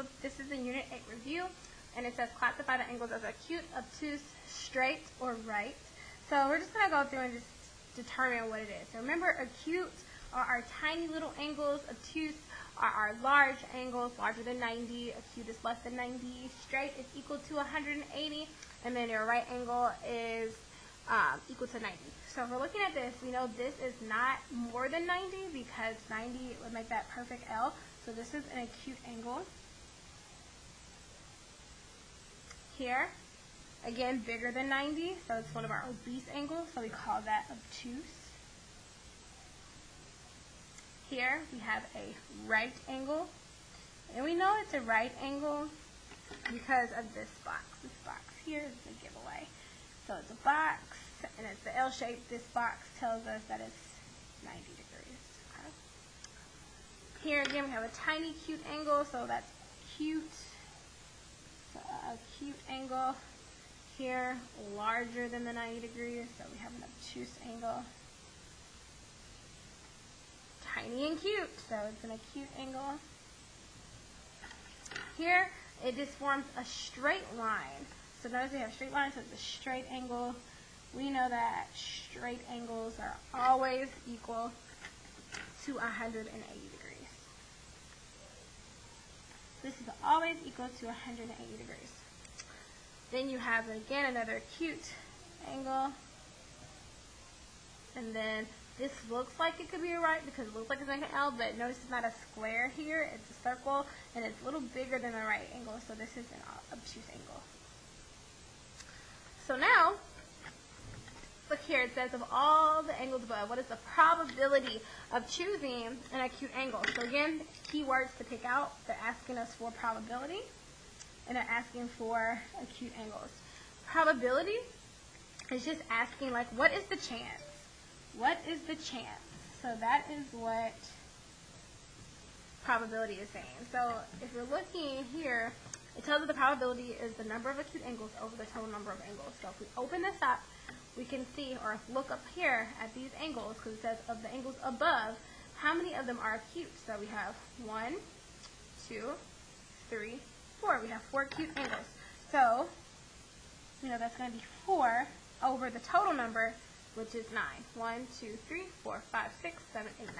So this is the Unit 8 review, and it says classify the angles as acute, obtuse, straight, or right. So we're just going to go through and just determine what it is. So remember, acute are our tiny little angles, obtuse are our large angles, larger than 90, acute is less than 90, straight is equal to 180, and then your right angle is equal to 90. So if we're looking at this, we know this is not more than 90 because 90 would make that perfect L. So this is an acute angle. Here, again, bigger than 90, so it's one of our obese angles, so we call that obtuse. Here we have a right angle, and we know it's a right angle because of this box. This box here is a giveaway. So it's a box, and it's the L shape. This box tells us that it's 90 degrees. Okay. Here again we have a tiny acute angle, so that's acute. So acute angle. Here, larger than the 90 degrees, so we have an obtuse angle. Tiny and cute, so it's an acute angle. Here, it just forms a straight line. So notice we have a straight line, so it's a straight angle. We know that straight angles are always equal to 180 degrees. This is always equal to 180 degrees. Then you have, again, another acute angle. And then this looks like it could be a right because it looks like it's like an L, but notice it's not a square here. It's a circle, and it's a little bigger than the right angle, so this is an obtuse angle. So now, look here, it says of all the angles above, what is the probability of choosing an acute angle? So again, keywords to pick out, they're asking us for probability, and they're asking for acute angles. Probability is just asking, like, what is the chance? What is the chance? So that is what probability is saying. So if you're looking here, it tells us the probability is the number of acute angles over the total number of angles. So if we open this up, we can see, or look up here at these angles, because it says of the angles above, how many of them are acute? So we have 1, 2, 3, 4. We have 4 acute angles. So, you know, that's going to be 4 over the total number, which is 9. 1, 2, 3, 4, 5, 6, 7, 8, 9.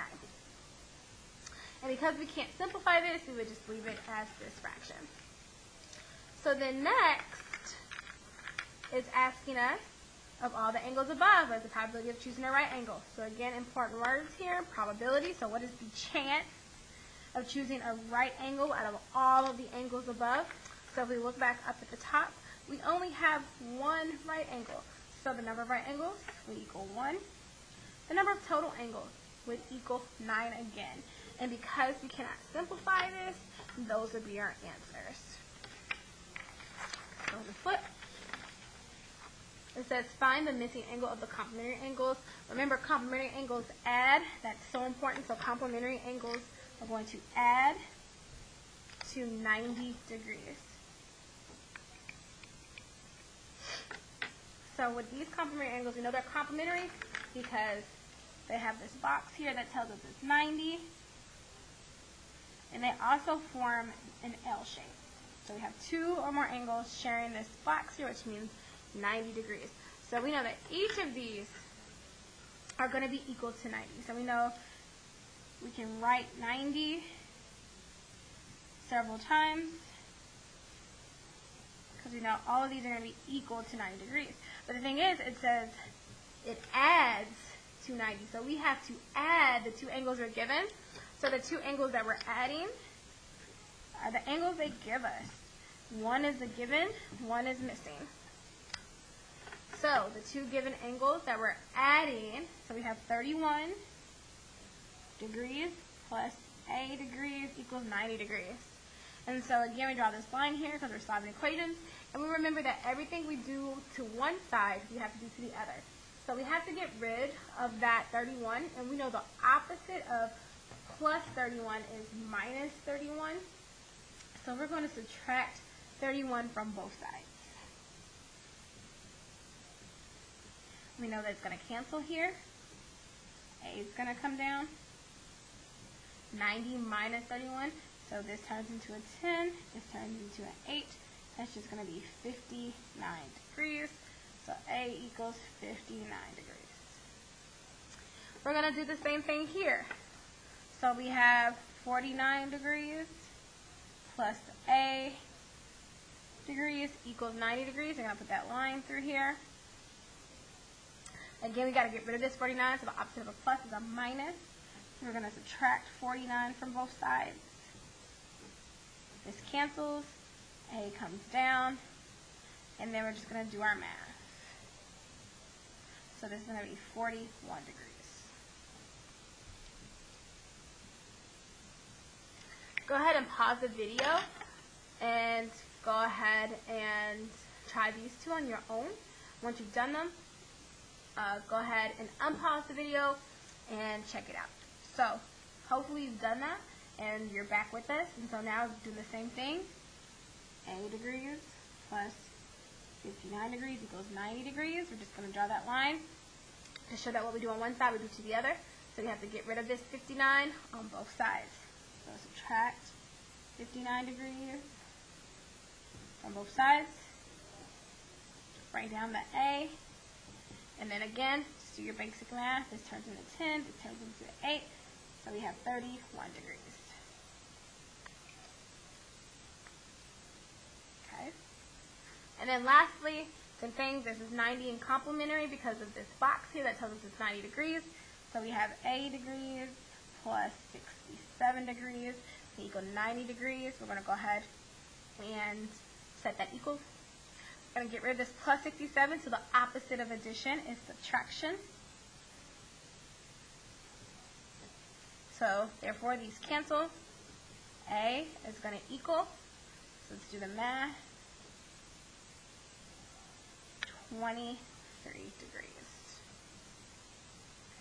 And because we can't simplify this, we would just leave it as this fraction. So then next is asking us, of all the angles above, what is the probability of choosing a right angle? So again, important words here, probability. So what is the chance of choosing a right angle out of all of the angles above? So if we look back up at the top, we only have one right angle. So the number of right angles would equal 1. The number of total angles would equal 9 again. And because we cannot simplify this, those would be our answers. So the flip. It says find the missing angle of the complementary angles. Remember, complementary angles add. That's so important. So complementary angles are going to add to 90 degrees. So with these complementary angles, we know they're complementary because they have this box here that tells us it's 90. And they also form an L shape. So we have 2 or more angles sharing this box here, which means 90 degrees. So we know that each of these are going to be equal to 90. So we know we can write 90 several times because we know all of these are going to be equal to 90 degrees. But the thing is, it says it adds to 90. So we have to add the 2 angles we're given. So the 2 angles that we're adding are the angles they give us. One is a given, one is missing. So the 2 given angles that we're adding, so we have 31 degrees plus A degrees equals 90 degrees. And so again, we draw this line here because we're solving equations. And we remember that everything we do to one side, we have to do to the other. So we have to get rid of that 31. And we know the opposite of plus 31 is minus 31. So we're going to subtract 31 from both sides. We know that it's going to cancel here. A is going to come down. 90 minus 31. So this turns into a 10, this turns into an 8. That's just going to be 59 degrees. So A equals 59 degrees. We're going to do the same thing here. So we have 49 degrees plus A degrees equals 90 degrees. I'm going to put that line through here. Again, we got to get rid of this 49, so the opposite of a plus is a minus. So we're going to subtract 49 from both sides. This cancels. A comes down. And then we're just going to do our math. So this is going to be 41 degrees. Go ahead and pause the video and go ahead and try these two on your own. Once you've done them, go ahead and unpause the video and check it out. So hopefully you've done that and you're back with us. And so now do the same thing. A degrees plus 59 degrees equals 90 degrees. We're just going to draw that line to show that what we do on one side we do to the other. So we have to get rid of this 59 on both sides. So subtract 59 degrees from both sides. Write down the A. And then again, just do your basic math. This turns into 10, this turns into 8. So we have 31 degrees. Okay. And then lastly, same thing, this is 90 in complementary because of this box here that tells us it's 90 degrees. So we have A degrees plus 67 degrees equal 90 degrees. We're going to go ahead and set that equal. We're going to get rid of this plus 67, so the opposite of addition is subtraction. So therefore these cancel. A is going to equal, so let's do the math, 23 degrees.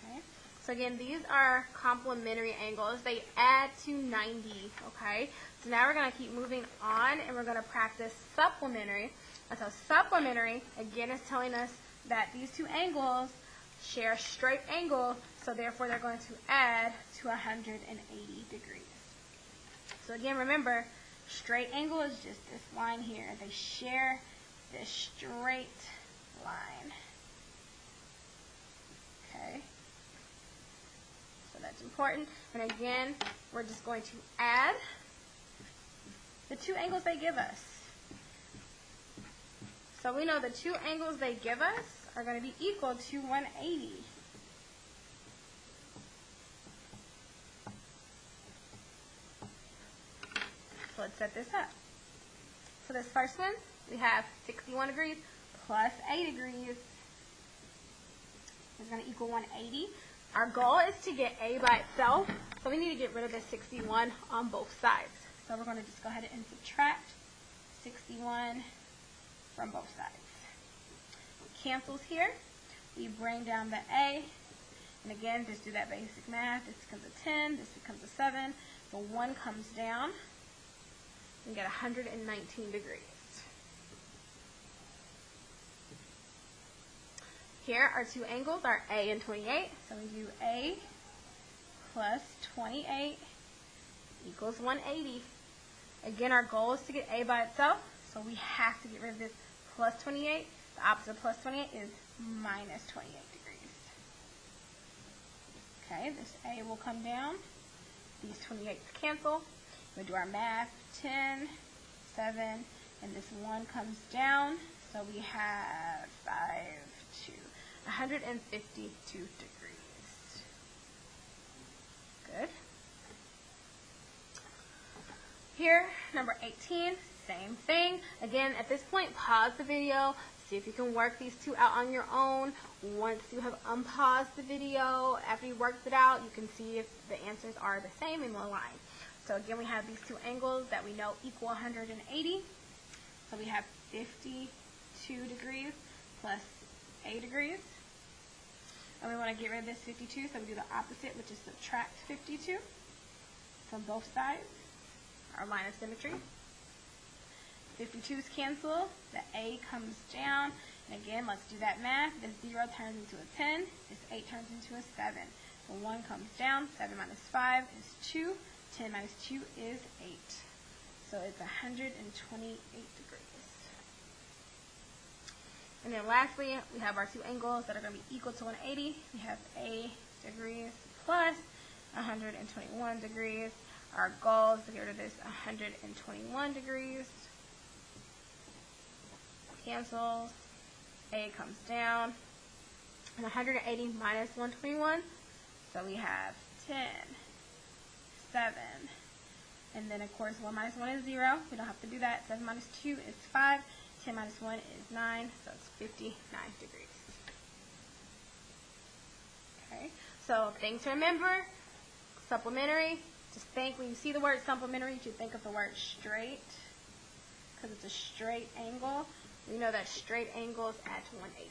Okay. So again, these are complementary angles. They add to 90, okay? So now we're going to keep moving on, and we're going to practice supplementary. And so supplementary, again, is telling us that these two angles share a straight angle, so therefore they're going to add to 180 degrees. So again, remember, straight angle is just this line here. They share this straight line. Okay? So that's important. And again, we're just going to add the two angles they give us. So we know the two angles they give us are going to be equal to 180. So let's set this up. So this first one, we have 61 degrees plus 8 degrees is going to equal 180. Our goal is to get A by itself, so we need to get rid of the 61 on both sides. So we're going to just go ahead and subtract 61 from both sides. Cancels here. We bring down the A, and again, just do that basic math. This becomes a 10, this becomes a 7. The 1 comes down, and get 119 degrees. Here, our two angles are A and 28, so we do A plus 28 equals 180. Again, our goal is to get A by itself, so we have to get rid of this plus 28. The opposite of plus 28 is minus 28 degrees. Okay, this A will come down. These 28s cancel. We do our math, 10, 7, and this 1 comes down, so we have 5, 2, 152 degrees. Good. Here, number 18, same thing. Again, at this point, pause the video. See if you can work these two out on your own. Once you have unpaused the video, after you worked it out, you can see if the answers are the same and aligned. So again, we have these two angles that we know equal 180. So we have 52 degrees plus 8 degrees. And we want to get rid of this 52, so we do the opposite, which is subtract 52 from both sides. Our line of symmetry. 52's cancel. The A comes down. And again, let's do that math. This 0 turns into a 10. This 8 turns into a 7. The 1 comes down. 7 minus 5 is 2. 10 minus 2 is 8. So it's 128 degrees. And then lastly, we have our two angles that are going to be equal to 180. We have A degrees plus 121 degrees. Our goal is to get rid of this 121 degrees. Cancels. A comes down. And 180 minus 121. So we have 10, 7, and then of course 1 minus 1 is 0. We don't have to do that. 7 minus 2 is 5. 10 minus 1 is 9. So it's 59 degrees. Okay. So things to remember. Supplementary. Just think when you see the word supplementary, you should think of the word straight. Because it's a straight angle. We know that straight angles at 180.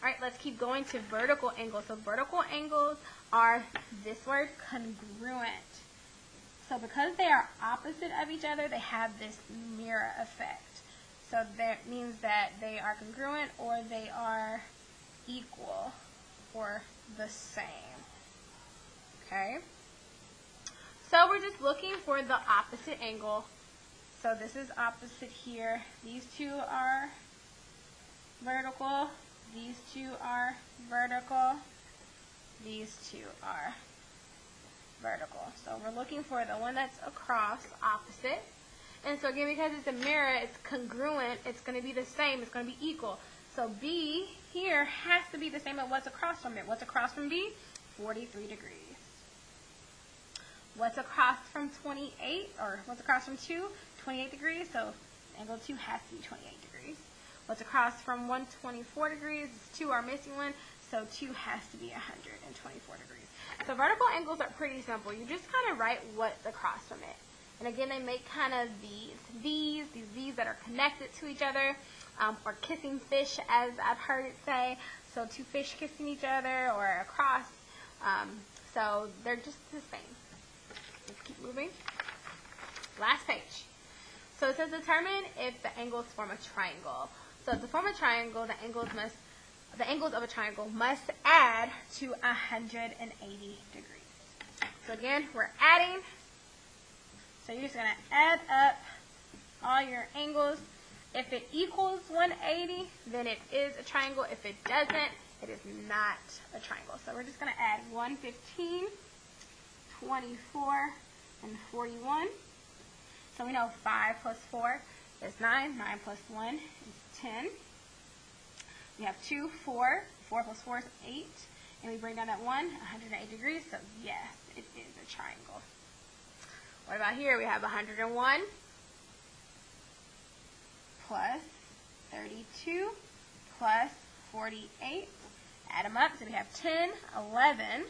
Alright, let's keep going to vertical angles. So vertical angles are this word, congruent. So because they are opposite of each other, they have this mirror effect. So that means that they are congruent or they are equal or the same. Okay? So we're just looking for the opposite angle. So this is opposite here. These two are vertical. These two are vertical. These two are vertical. So we're looking for the one that's across, opposite. And so again, because it's a mirror, it's congruent, it's going to be the same, it's going to be equal. So B here has to be the same as what's across from it. What's across from B? 43 degrees. What's across from 28, or what's across from 2? 28 degrees. So angle 2 has to be 28 degrees. What's across from 124 degrees is 2, are missing one, so 2 has to be 124 degrees. So vertical angles are pretty simple. You just kind of write what's across from it. And again, they make kind of these V's that are connected to each other, or kissing fish, as I've heard it say. So two fish kissing each other, or a cross. So they're just the same. Let's keep moving. Last page. So it says determine if the angles form a triangle. So to form a triangle, the angles of a triangle must add to 180 degrees. So again, we're adding. So you're just going to add up all your angles. If it equals 180, then it is a triangle. If it doesn't, it is not a triangle. So we're just going to add 115, 24, and 41. So we know 5 plus 4 is 9. 9 plus 1 is 10. We have 2, 4. 4 plus 4 is 8. And we bring down that 1, 180 degrees. So yes, it is a triangle. What about here? We have 101 plus 32 plus 48. Add them up. So we have 10, 11.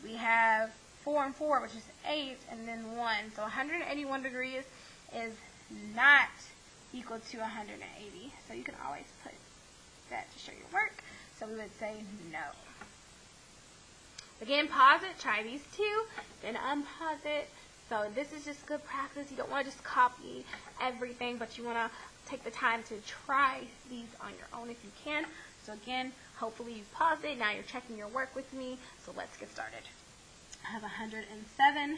We have 4 and 4, which is 8, and then 1. So 181 degrees is not equal to 180. So you can always put that to show your work. So we would say no. Again, pause it, try these two, then unpause it. So this is just good practice. You don't want to just copy everything, but you want to take the time to try these on your own if you can. So again, hopefully you paused it. Now you're checking your work with me. So let's get started. I have 107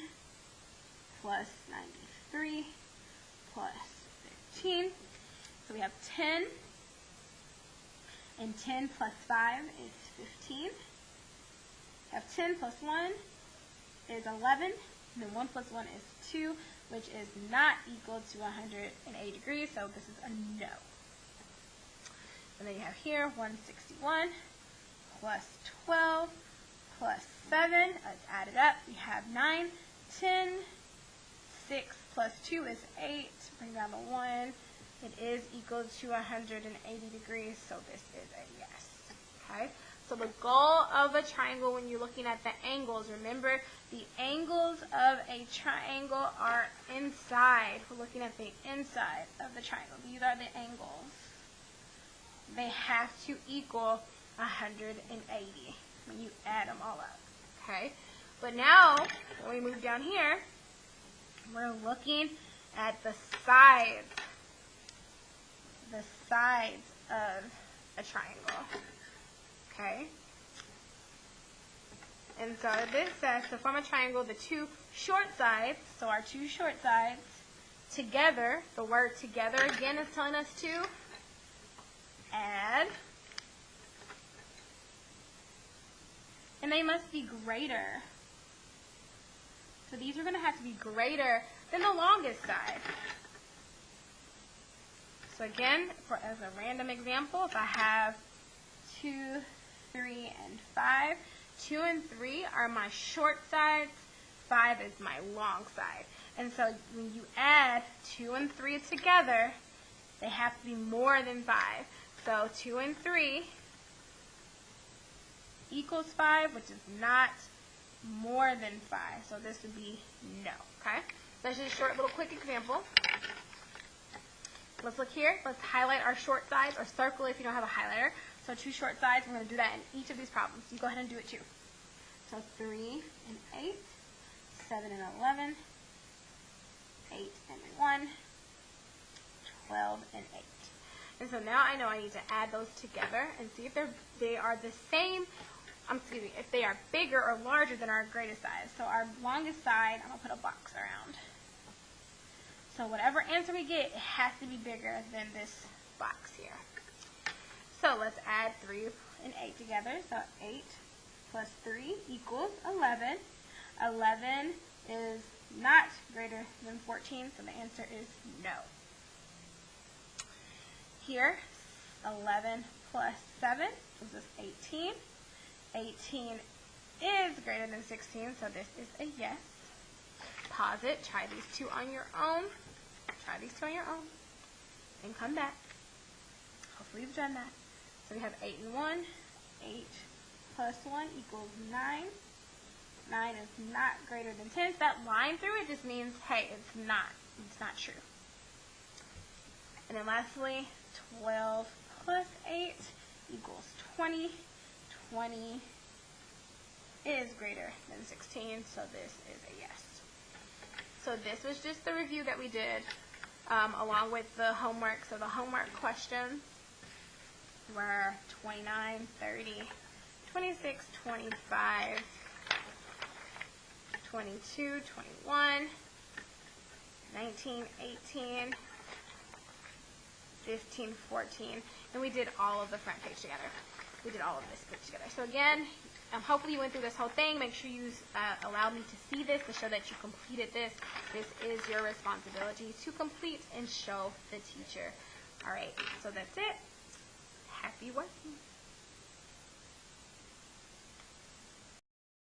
plus 93 plus 15. So we have 10. And 10 plus 5 is 15. We have 10 plus 1 is 11. And then 1 plus 1 is 2, which is not equal to 180 degrees. So this is a no. And then you have here 161 plus 12 plus 7. Let's add it up. We have 9, 10, 6 plus 2 is 8. Bring down the 1. It is equal to 180 degrees, so this is a yes. Okay? So the goal of a triangle when you're looking at the angles, remember the angles of a triangle are inside. We're looking at the inside of the triangle. These are the angles. They have to equal 180 when you add them all up. Okay? But now, when we move down here, we're looking at the sides. The sides of a triangle. Okay? And so this says to form a triangle, the two short sides, so our two short sides together, the word together again is telling us to add. And they must be greater. So these are going to have to be greater than the longest side. So again, as a random example, if I have 2, 3, and 5, 2 and 3 are my short sides, 5 is my long side. And so when you add 2 and 3 together, they have to be more than 5. So 2 and 3 equals 5, which is not more than 5. So this would be no, okay? That's just a short little quick example. Let's look here. Let's highlight our short sides, or circle if you don't have a highlighter. So 2 short sides, we're going to do that in each of these problems. You go ahead and do it too. So 3 and 8, 7 and 11, 8 and 1, 12 and 8. And so now I know I need to add those together and see if they are the same, if they are bigger or larger than our greatest size. So our longest side, I'm going to put a box around. So whatever answer we get, it has to be bigger than this box here. So let's add 3 and 8 together. So 8 plus 3 equals 11. 11 is not greater than 14, so the answer is no. Here, 11 plus 7 gives us 18. 18 is greater than 16, so this is a yes. Pause it, try these two on your own. Try these two on your own, and come back. Hopefully you've done that. So we have 8 and 1. 8 plus 1 equals 9. 9 is not greater than 10. So that line through it just means, hey, it's not true. And then lastly, 12 plus 8 equals 20. 20 is greater than 16, so this is a yes. So this was just the review that we did along with the homework. So the homework questions were 29, 30, 26, 25, 22, 21, 19, 18, 15, 14, and we did all of the front page together. We did all of this page together. So again, hopefully you went through this whole thing. Make sure you allow me to see this to show that you completed this. This is your responsibility to complete and show the teacher. All right, so that's it. Happy working.